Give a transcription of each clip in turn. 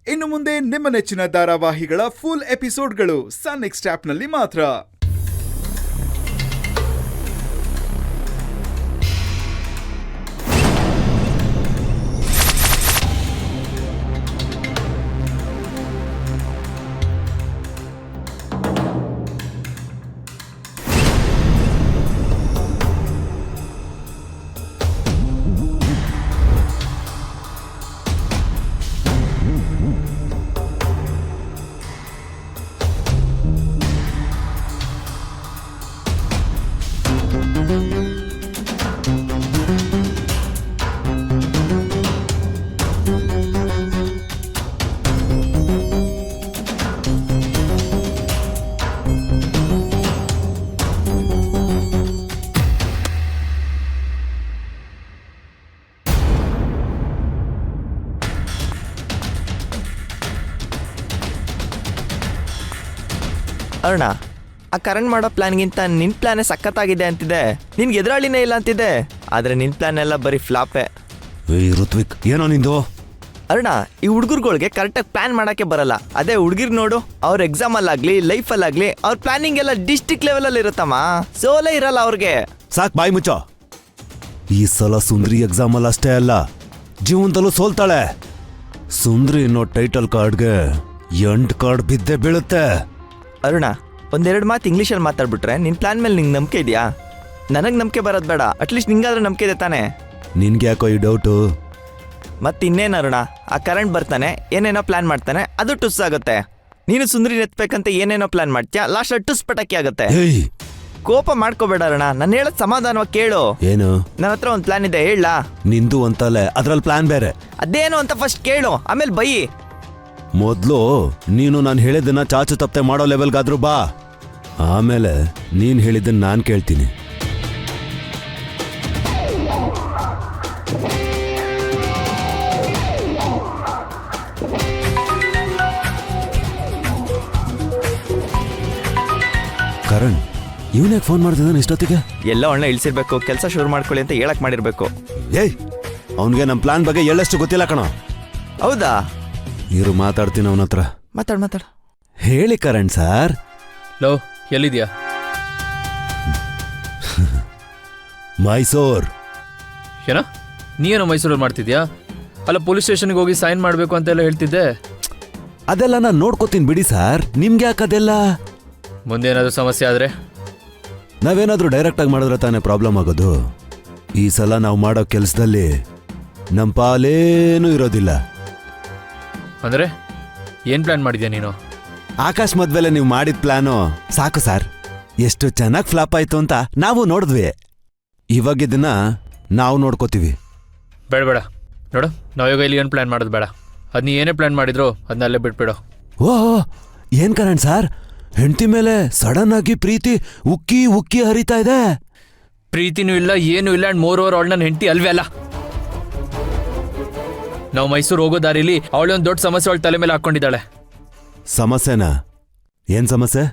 ಇನ್ನು ಮುಂದೆ ನಿಮ್ಮ ನೆಚ್ಚಿನ ಧಾರಾವಾಹಿಗಳ ಫುಲ್ ಎಪಿಸೋಡ್ಗಳು ಸನ್ ನೆಕ್ಸ್ಟ್ ಆಪ್ನಲ್ಲಿ ಮಾತ್ರ. ಅರುಣ, ಆ ಕರಣ್ ಮಾಡೋ ಪ್ಲಾನ್ಗಿಂತ ನಿನ್ನ ಪ್ಲಾನೇ ಸಖತ್ತಾಗಿದೆ ಅಂತಿದೆ. ನಿನ್ಗೆ ಎದುರಾಳಿನೇ ಇಲ್ಲ ಅಂತಿದೆ. ಆದರೆ ನಿನ್ನ ಪ್ಲಾನ್ ಎಲ್ಲ ಬರೀ ಫ್ಲಾಪೇ. ಋತ್ವಿಕ್, ಏನೋ ನಿಂದು? ಅರುಣ, ಈ ಹುಡುಗರುಗಳಿಗೆ ಕರೆಕ್ಟಾಗಿ ಪ್ಲಾನ್ ಮಾಡೋಕ್ಕೆ ಬರಲ್ಲ. ಅದೇ ಹುಡುಗಿರ್ ನೋಡು, ಅವ್ರ ಎಕ್ಸಾಮಲ್ಲಾಗಲಿ ಲೈಫಲ್ಲಾಗಲಿ ಅವ್ರ ಪ್ಲಾನಿಂಗ್ ಎಲ್ಲ ಡಿಸ್ಟ್ರಿಕ್ಟ್ ಲೆವೆಲಲ್ಲಿ ಇರುತ್ತಮ್ಮ. ಸೋಲೇ ಇರಲ್ಲ ಅವ್ರಿಗೆ. ಸಾಕ್ ಬಾಯ್ ಮುಚ್ಚೋ. ಈ ಸಲ ಸುಂದ್ರಿ ಎಕ್ಸಾಮಲ್ಲಿ ಅಷ್ಟೇ ಅಲ್ಲ, ಜೀವನದಲ್ಲೂ ಸೋಲ್ತಾಳೆ. ಸುಂದ್ರಿ ಅನ್ನೋ ಟೈಟಲ್ ಕಾರ್ಡ್ಗೆ 8 ಕಾರ್ಡ್ ಬಿದ್ದೇ ಬೀಳುತ್ತೆ. ಅರುಣ, ಒಂದೆರಡು ಮಾತು ಇಂಗ್ಲೀಷಲ್ಲಿ ಮಾತಾಡ್ಬಿಟ್ರೆ ನಿನ್ನ ಪ್ಲಾನ್ ಮೇಲೆ ನಿಂಗೆ ನಂಬಿಕೆ ಇದೆಯಾ? ನನಗೆ ನಂಬಿಕೆ ಬರೋದು ಬೇಡ, ಅಟ್ಲೀಸ್ಟ್ ನಿಂಗಾದ್ರೂ ನಂಬಿಕೆ ಇದೆ ತಾನೇ? ನಿನ್ಗೆ ಯಾಕೋ ಈ ಡೌಟು? ಮತ್ತೆ ಇನ್ನೇನು ಅರುಣ, ಆ ಕರೆಂಟ್ ಬರ್ತಾನೆ, ಏನೇನೋ ಪ್ಲಾನ್ ಮಾಡ್ತಾನೆ, ಅದು ಟುಸ್ ಆಗುತ್ತೆ. ನೀನು ಸುಂದರಿ ಎತ್ಬೇಕಂತ ಏನೇನೋ ಪ್ಲಾನ್ ಮಾಡ್ತೀಯಾ, ಲಾಸ್ಟ್ ಟುಸ್ ಪಟಾಕಿ ಆಗುತ್ತೆ. ಕೋಪ ಮಾಡ್ಕೋಬೇಡ ಅರುಣ, ನಾನು ಹೇಳೋದು ಸಮಾಧಾನವಾಗಿ ಕೇಳು. ಏನು? ನನ್ನ ಹತ್ರ ಒಂದು ಪ್ಲಾನ್ ಇದೆ, ಹೇಳ. ನಿಂದು ಅಂತಲೇ, ಅದ್ರಲ್ಲಿ ಪ್ಲಾನ್ ಬೇರೆ. ಅದೇನು ಅಂತ ಫಸ್ಟ್ ಕೇಳು, ಆಮೇಲೆ ಬೈ. ಮೊದಲು ನೀನು ನಾನು ಹೇಳಿದ್ದನ್ನ ಚಾಚು ತಪ್ಪೆ ಮಾಡೋ ಲೆವೆಲ್ಗಾದ್ರೂ ಬಾ, ಆಮೇಲೆ ನೀನು ಹೇಳಿದ್ದನ್ನ ನಾನು ಕೇಳ್ತೀನಿ. ಕರಣ್, ಇವನ್ಯಾಕೆ ಫೋನ್ ಮಾಡ್ತಿದ್ದಾನೆ ಇಷ್ಟೊತ್ತಿಗೆ? ಎಲ್ಲ ಒಳ್ಳೆ ಇಳಿಸಿರ್ಬೇಕು, ಕೆಲಸ ಶುರು ಮಾಡ್ಕೊಳ್ಳಿ ಅಂತ ಹೇಳಕ್ ಮಾಡಿರ್ಬೇಕು. ಏಯ್, ಅವನಿಗೆ ನಮ್ಮ ಪ್ಲಾನ್ ಬಗ್ಗೆ ಎಳ್ಳಷ್ಟು ಗೊತ್ತಿಲ್ಲ ಕಣೋ. ಹೌದಾ? ಇರು, ಮಾತಾಡ್ತೀನಿ ಅವನ ಹತ್ರ. ಮಾತಾಡ. ಹೇಳಿ ಕರಣ್ ಸರ್. ಲೋ, ಎಲ್ಲಿದ್ಯಾ? ಮೈಸೂರ್. ಏನ? ನೀನೇನೋ ಮೈಸೂರಲ್ಲಿ ಮಾಡ್ತಿದ್ಯಾ? ಅಲ್ಲ, ಪೊಲೀಸ್ ಸ್ಟೇಷನ್ಗೆ ಹೋಗಿ ಸೈನ್ ಮಾಡಬೇಕು ಅಂತೆಲ್ಲ ಹೇಳ್ತಿದ್ದೆ. ಅದೆಲ್ಲ ನಾನು ನೋಡ್ಕೋತೀನಿ ಬಿಡಿ ಸರ್, ನಿಮ್ಗೆ ಯಾಕದೆಲ್ಲ? ಮುಂದೆ ಏನಾದರೂ ಸಮಸ್ಯೆ ಆದರೆ? ನಾವೇನಾದ್ರೂ ಡೈರೆಕ್ಟಾಗಿ ಮಾಡಿದ್ರೆ ತಾನೇ ಪ್ರಾಬ್ಲಮ್ ಆಗೋದು. ಈ ಸಲ ನಾವು ಮಾಡೋ ಕೆಲಸದಲ್ಲಿ ನಮ್ಮ ಪಾಲೇನೂ ಇರೋದಿಲ್ಲ. ಅಂದರೆ ಏನು ಪ್ಲ್ಯಾನ್ ಮಾಡಿದ್ಯಾ ನೀನು? ಆಕಾಶ್ ಮದ್ವೆಲೆ ನೀವು ಮಾಡಿದ ಪ್ಲಾನು ಸಾಕು ಸರ್. ಎಷ್ಟು ಚೆನ್ನಾಗಿ ಫ್ಲಾಪ್ ಆಯ್ತು ಅಂತ ನಾವು ನೋಡಿದ್ವಿ. ಇವಾಗ ಇದನ್ನ ನಾವು ನೋಡ್ಕೋತೀವಿ. ಬೇಡ ನೋಡು, ನಾವೀಗ ಇಲ್ಲಿ ಏನು ಪ್ಲ್ಯಾನ್ ಮಾಡೋದು ಬೇಡ. ಅದು ನೀ ಏನೇ ಪ್ಲ್ಯಾನ್ ಮಾಡಿದ್ರು ಅದನ್ನ ಅಲ್ಲೇ ಬಿಟ್ಬಿಡು. ಓಹ್, ಏನ್ ಕರಣ್ ಸರ್, ಹೆಂಡತಿ ಮೇಲೆ ಸಡನ್ ಆಗಿ ಪ್ರೀತಿ ಉಕ್ಕಿ ಹರಿತಾ ಇದೆ. ಪ್ರೀತಿನೂ ಇಲ್ಲ, ಏನೂ ಇಲ್ಲ. ಆ್ಯಂಡ್ ಮೋರ್ ಓವರ್ ಅವಳು ನನ್ನ ಹೆಂಡತಿ ಅಲ್ವೇ ಅಲ್ಲ. ನಾವು ಮೈಸೂರು ಹೋಗೋ ದಾರಿಲಿ ಅವಳೇ ಒಂದು ದೊಡ್ಡ ಸಮಸ್ಯೆ ಅವಳ ತಲೆ ಮೇಲೆ ಹಾಕ್ಕೊಂಡಿದ್ದಾಳೆ. ಸಮಸ್ಯೆನಾ? ಏನ್ ಸಮಸ್ಯೆ?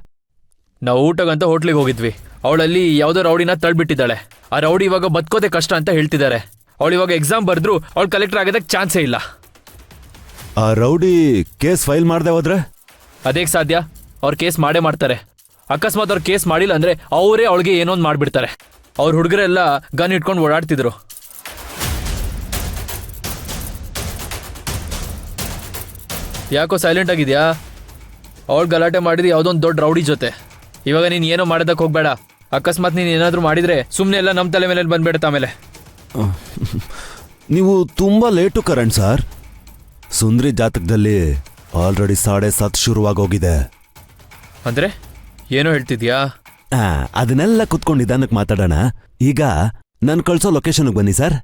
ನಾವು ಊಟಕ್ಕಂತ ಹೋಟ್ಲಿಗೆ ಹೋಗಿದ್ವಿ. ಅವಳಲ್ಲಿ ಯಾವುದೋ ರೌಡಿನ ತಳ್ಬಿಟ್ಟಿದ್ದಾಳೆ. ಆ ರೌಡಿ ಇವಾಗ ಬದುಕೋದೆ ಕಷ್ಟ ಅಂತ ಹೇಳ್ತಿದ್ದಾರೆ. ಅವಳು ಇವಾಗ ಎಕ್ಸಾಮ್ ಬರೆದ್ರು ಅವಳು ಕಲೆಕ್ಟರ್ ಆಗೋದಕ್ಕೆ ಚಾನ್ಸೇ ಇಲ್ಲ. ಆ ರೌಡಿ ಕೇಸ್ ಫೈಲ್ ಮಾಡದೆ ಹೋದ್ರೆ? ಅದೇಗೆ ಸಾಧ್ಯ? ಅವ್ರು ಕೇಸ್ ಮಾಡೇ ಮಾಡ್ತಾರೆ. ಅಕಸ್ಮಾತ್ ಅವ್ರು ಕೇಸ್ ಮಾಡಿಲ್ಲ ಅಂದ್ರೆ ಅವರೇ ಅವಳಿಗೆ ಏನೊಂದು ಮಾಡಿಬಿಡ್ತಾರೆ. ಅವ್ರ ಹುಡುಗರೆಲ್ಲ ಗನ್ ಇಟ್ಕೊಂಡು ಓಡಾಡ್ತಿದ್ರು. ಯಾಕೋ ಸೈಲೆಂಟ್ ಆಗಿದ್ಯಾ? ಅವಳು ಗಲಾಟೆ ಮಾಡಿದ್ರೆ ಯಾವುದೊಂದು ದೊಡ್ಡ ರೌಡಿ ಜೊತೆ. ಇವಾಗ ನೀನು ಏನೋ ಮಾಡೋದಕ್ಕೆ ಹೋಗ್ಬೇಡ. ಅಕಸ್ಮಾತ್ ನೀನು ಏನಾದರೂ ಮಾಡಿದರೆ ಸುಮ್ಮನೆ ಎಲ್ಲ ನಮ್ಮ ತಲೆ ಮೇಲೆ ಬಂದ್ಬಿಡುತ್ತೆ ಆಮೇಲೆ. ನೀವು ತುಂಬಾ ಲೇಟು ಕರಣ್ ಸರ್. ಸುಂದ್ರಿ ಜಾತಕದಲ್ಲಿ ಆಲ್ರೆಡಿ 7:30 ಶುರುವಾಗೋಗಿದೆ. ಅಂದರೆ ಏನೋ ಹೇಳ್ತಿದ್ಯಾ? ಅದನ್ನೆಲ್ಲ ಕುತ್ಕೊಂಡು ನಿಧಾನಕ್ಕೆ ಮಾತಾಡೋಣ. ಈಗ ನಾನು ಕಳ್ಸೋ ಲೊಕೇಶನ್ಗೆ ಬನ್ನಿ ಸರ್.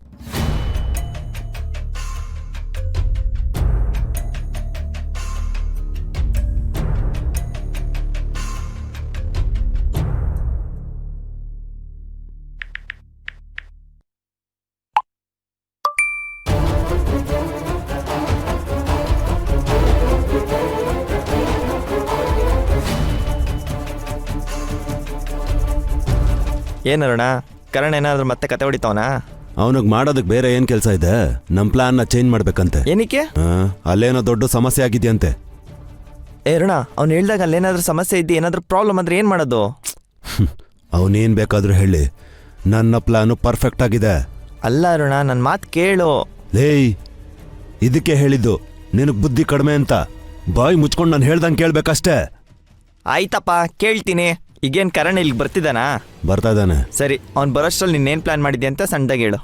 ಏನರುಣ, ಕರಣ್ ಏನಾದರೂ ಮತ್ತೆ ಕತೆ ಹೊಡಿತಾವನಾ? ಅವನಿಗೆ ಮಾಡೋದಕ್ಕೆ ಬೇರೆ ಏನ್ ಕೆಲಸ ಇದೆ? ನಮ್ ಪ್ಲಾನ್ ನ ಚೇಂಜ್ ಮಾಡ್ಬೇಕಂತೆ. ಏನಕ್ಕೆ? ಅಲ್ಲೇನೋ ದೊಡ್ಡ ಸಮಸ್ಯೆ ಆಗಿದೆಯಂತೆ. ಅರುಣ, ಅವ್ನು ಹೇಳ್ದಾಗ ಅಲ್ಲೇನಾದ್ರೂ ಸಮಸ್ಯೆ ಇದ್ದು ಏನಾದ್ರೂ ಪ್ರಾಬ್ಲಮ್ ಅಂದ್ರೆ ಏನ್ ಮಾಡೋದು? ಅವನೇನ್ ಬೇಕಾದ್ರೂ ಹೇಳಿ, ನನ್ನ ಪ್ಲಾನು ಪರ್ಫೆಕ್ಟ್ ಆಗಿದೆ. ಅಲ್ಲ ಅರುಣ, ನನ್ನ ಮಾತು ಕೇಳು. ಲೇಯ್, ಇದಕ್ಕೆ ಹೇಳಿದ್ದು ನಿನಗ್ ಬುದ್ಧಿ ಕಡಿಮೆ ಅಂತ. ಬಾಯಿ ಮುಚ್ಕೊಂಡು ನಾನು ಹೇಳ್ದಂಗೆ ಕೇಳ್ಬೇಕಷ್ಟೇ. ಆಯ್ತಪ್ಪ, ಕೇಳ್ತೀನಿ. ಈಗೇನ್ ಕರಣ್ ಇಲ್ಲಿಗೆ ಬರ್ತಿದ್ದಾನಾ? ಬರ್ತಾ ಇದ್ದಾನೆ. ಸರಿ, ಅವ್ನು ಬರೋಷ್ಟ್ರಲ್ಲಿ ನಿನ್ನೇನು ಪ್ಲಾನ್ ಮಾಡಿದ್ದೆ ಅಂತ ಸಣ್ಣದಾಗಿ ಹೇಳು.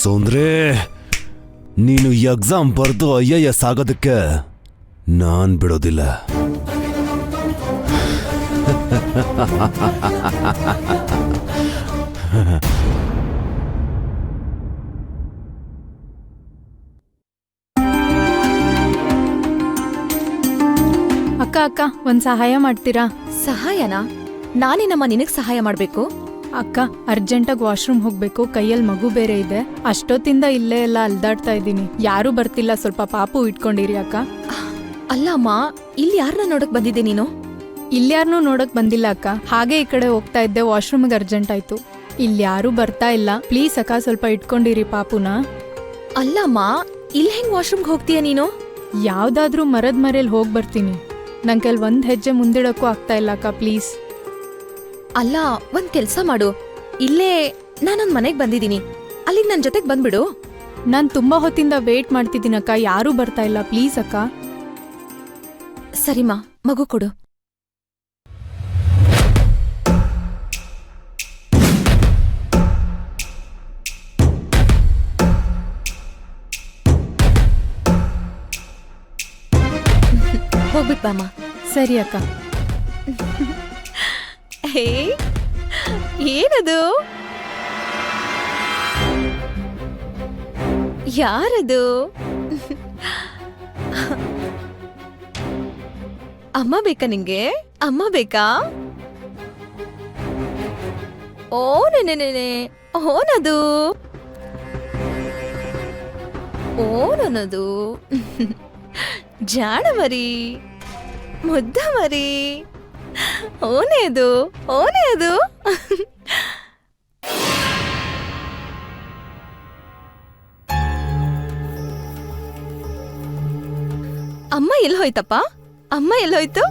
ಸೌಂದ್ರೆ, ನೀನು ಎಕ್ಸಾಮ್ ಬರ್ದು IAS ಆಗೋದಕ್ಕೆ ನಾನ್ ಬಿಡೋದಿಲ್ಲ. ಅಕ್ಕ ಅಕ್ಕ, ಒಂದ್ ಸಹಾಯ ಮಾಡ್ತೀರಾ? ಸಹಾಯನಾ? ನಾನೇನಮ್ಮ ನಿನಗ್ ಸಹಾಯ ಮಾಡ್ಬೇಕು? ಅಕ್ಕ, ಅರ್ಜೆಂಟಾಗಿ ವಾಶ್ರೂಮ್ ಹೋಗ್ಬೇಕು, ಕೈಯಲ್ಲಿ ಮಗು ಬೇರೆ ಇದೆ. ಅಷ್ಟೊತ್ತಿಂದ ಇಲ್ಲೇ ಎಲ್ಲ ಅಲ್ದಾಡ್ತಾ ಇದ್ದೀನಿ, ಯಾರೂ ಬರ್ತಿಲ್ಲ. ಸ್ವಲ್ಪ ಪಾಪು ಇಟ್ಕೊಂಡಿರಿ ಅಕ್ಕ. ಅಲ್ಲ ಅಮ್ಮ, ಇಲ್ಲಿ ಯಾರನ್ನ ನೋಡಕ್ ಬಂದಿದ್ದೆ ನೀನು? ಇಲ್ಯಾರನ್ನೂ ನೋಡಕ್ ಬಂದಿಲ್ಲ ಅಕ್ಕ, ಹಾಗೆ ಈ ಕಡೆ ಹೋಗ್ತಾ ಇದ್ದೆ, ವಾಶ್ರೂಮ್ಗೆ ಅರ್ಜೆಂಟ್ ಆಯ್ತು. ಇಲ್ಯಾರೂ ಬರ್ತಾ ಇಲ್ಲ, ಪ್ಲೀಸ್ ಅಕ್ಕ ಸ್ವಲ್ಪ ಇಟ್ಕೊಂಡಿರಿ ಪಾಪುನ. ಅಲ್ಲಮ್ಮ, ಇಲ್ಲಿ ಹೆಂಗ್ ವಾಶ್ರೂಮ್ಗೆ ಹೋಗ್ತೀಯ ನೀನು? ಯಾವ್ದಾದ್ರೂ ಮರದ ಮರೇಲಿ ಹೋಗ್ ಬರ್ತೀನಿ. ನಂಗೆ ಅಲ್ಲಿ ಒಂದ್ ಹೆಜ್ಜೆ ಮುಂದಿಡಕ್ಕೂ ಆಗ್ತಾ ಇಲ್ಲ ಅಕ್ಕ, ಪ್ಲೀಸ್. ಅಲ್ಲ, ಒಂದ್ ಕೆಲ್ಸ ಮಾಡು, ಇಲ್ಲೇ ನಾನೊಂದ್ ಮನೆಗ್ ಬಂದಿದ್ದೀನಿ, ಅಲ್ಲಿಗ್ ನನ್ ಜೊತೆಗ್ ಬಂದ್ಬಿಡು. ನಾನ್ ತುಂಬಾ ಹೊತ್ತಿಂದ ವೇಟ್ ಮಾಡ್ತಿದ್ದೀನಕ್ಕ, ಯಾರೂ ಬರ್ತಾ ಇಲ್ಲ, ಪ್ಲೀಸ್ ಅಕ್ಕ. ಸರಿಮಾ, ಮಗು ಕೊಡು. ಹೋಗ್ಬಿಟ್ಬಾಮ. ಸರಿ ಅಕ್ಕ. ಹೇ, ಏನದು? ಯಾರದು? ಅಮ್ಮ ಬೇಕಾ ನಿಂಗೆ? ಅಮ್ಮ ಬೇಕಾ? ಓ ನೆನೆ, ಓನದು, ಓನದು ಜಾಣ ಮರಿ, ಮುದ್ದ ಮರಿ. ಓನೇ ಅದು, ಓನೇ ಅದು. ಅಮ್ಮ ಎಲ್ಲಿ ಹೋಯ್ತಪ್ಪ? ಅಮ್ಮ ಎಲ್ಲೋಯ್ತು?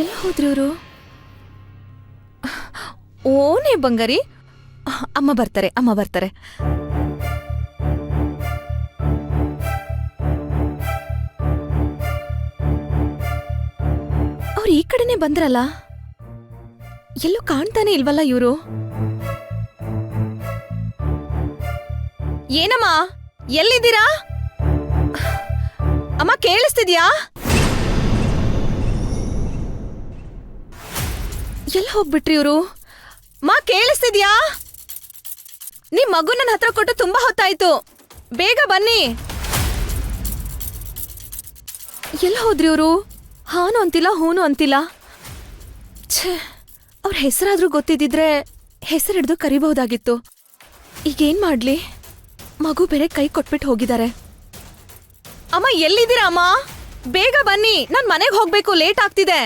ಎಲ್ಲಿ ಹೋದ್ರಿ ಇವರು? ಓನೇ ಬಂಗಾರಿ. ಅಮ್ಮ ಬರ್ತಾರೆ, ಅಮ್ಮ ಬರ್ತಾರೆ. ಅವ್ರು ಈ ಕಡೆನೆ ಬಂದ್ರಲ್ಲ, ಎಲ್ಲೂ ಕಾಣ್ತಾನೆ ಇಲ್ವಲ್ಲ ಇವರು. ಏನಮ್ಮ, ಎಲ್ಲಿದ್ದೀರಾ? ಅಮ್ಮ ಕೇಳಿಸ್ತಿದ್ಯಾ? ಎಲ್ಲಿ ಹೋಗ್ಬಿಟ್ರಿ ಇವರು? ಮಾ ಕೇಳಿಸ್ತಿದ್ಯಾ? ನಿಮ್ ಮಗು ನನ್ನ ಹತ್ರ ಕೊಟ್ಟು ತುಂಬಾ ಹೊತ್ತಾಯ್ತು, ಬೇಗ ಬನ್ನಿ. ಎಲ್ಲಿ ಹೋದ್ರಿ ಇವರು? ಹಾನು ಅಂತಿಲ್ಲ, ಹೂನು ಅಂತಿಲ್ಲ. ಛೇ, ಅವ್ರ ಹೆಸರಾದ್ರೂ ಗೊತ್ತಿದ್ದಿದ್ರೆ ಹೆಸರು ಹಿಡ್ದು ಕರಿಬಹುದಾಗಿತ್ತು. ಈಗೇನ್ ಮಾಡ್ಲಿ? ಮಗು ಬೇರೆ ಕೈ ಕೊಟ್ಬಿಟ್ಟು ಹೋಗಿದ್ದಾರೆ. ಅಮ್ಮ ಎಲ್ಲಿದ್ದೀರಾ ಅಮ್ಮ? ಬೇಗ ಬನ್ನಿ, ನಾನ್ ಮನೆಗೆ ಹೋಗ್ಬೇಕು, ಲೇಟ್ ಆಗ್ತಿದೆ.